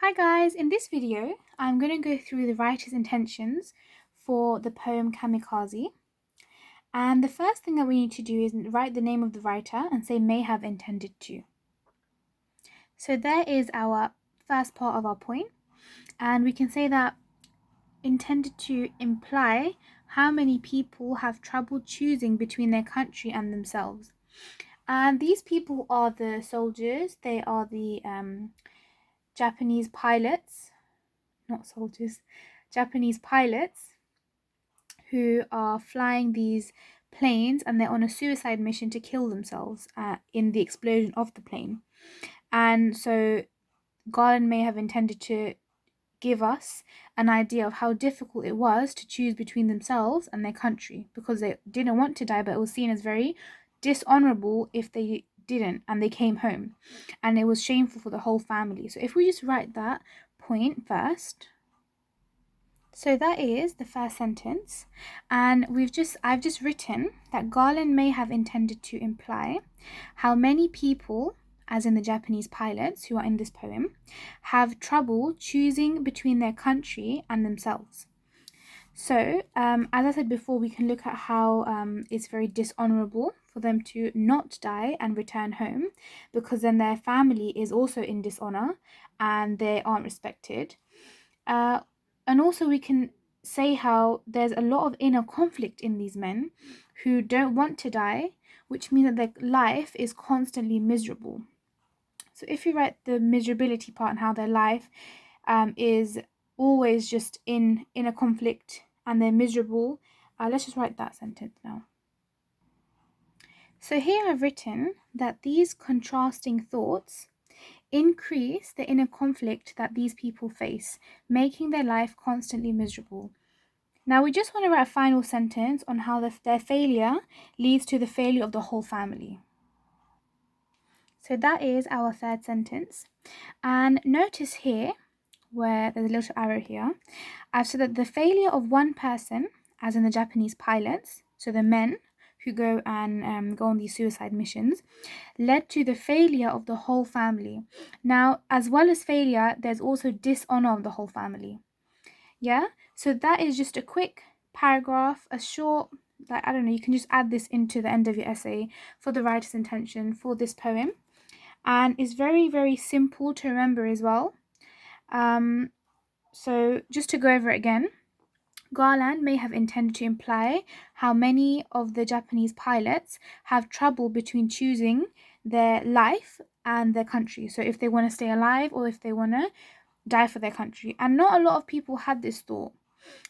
Hi guys, in this video I'm going to go through the writer's intentions for the poem Kamikaze. And the first thing that we need to do is write the name of the writer and say may have intended to. So there is our first part of our point, and we can say that intended to imply how many people have trouble choosing between their country and themselves. And these people are the soldiers, they are the Japanese pilots, not soldiers, Japanese pilots who are flying these planes, and they're on a suicide mission to kill themselves in the explosion of the plane. And so Garland may have intended to give us an idea of how difficult it was to choose between themselves and their country, because they didn't want to die, but it was seen as very dishonorable if they didn't and they came home, and it was shameful for the whole family. So if we just write that point first. So that is the first sentence, and I've just written that Garland may have intended to imply how many people, as in the Japanese pilots who are in this poem, have trouble choosing between their country and themselves. So, as I said before, we can look at how it's very dishonorable for them to not die and return home, because then their family is also in dishonor and they aren't respected. And also we can say how there's a lot of inner conflict in these men who don't want to die, which means that their life is constantly miserable. So if you write the miserability part and how their life is always just in a conflict and they're miserable, let's just write that sentence now. So here I've written that these contrasting thoughts increase the inner conflict that these people face, making their life constantly miserable. Now we just want to write a final sentence on how their failure leads to the failure of the whole family. So that is our third sentence. And notice here, where there's a little arrow here, I've said that the failure of one person, as in the Japanese pilots, so the men who go and go on these suicide missions, led to the failure of the whole family. Now, as well as failure, there's also dishonor of the whole family. Yeah, so that is just a quick paragraph, a short, like, I don't know, you can just add this into the end of your essay for the writer's intention for this poem. And it's very, very simple to remember as well. So just to go over it again, Garland may have intended to imply how many of the Japanese pilots have trouble between choosing their life and their country. So if they want to stay alive or if they want to die for their country. And not a lot of people had this thought.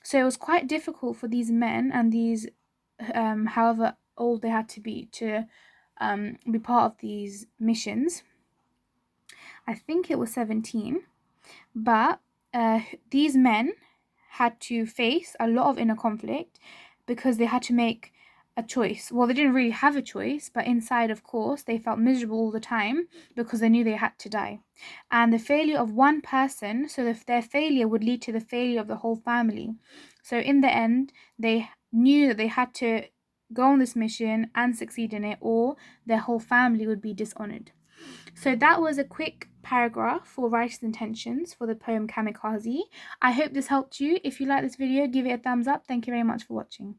So it was quite difficult for these men and these, however old they had to be part of these missions. I think it was 17. But these men had to face a lot of inner conflict because they had to make a choice. Well, they didn't really have a choice, but inside, of course, they felt miserable all the time because they knew they had to die. And the failure of one person, so if their failure would lead to the failure of the whole family. So in the end, they knew that they had to go on this mission and succeed in it, or their whole family would be dishonored. So that was a quick paragraph for writer's intentions for the poem Kamikaze. I hope this helped you. If you like this video, give it a thumbs up. Thank you very much for watching.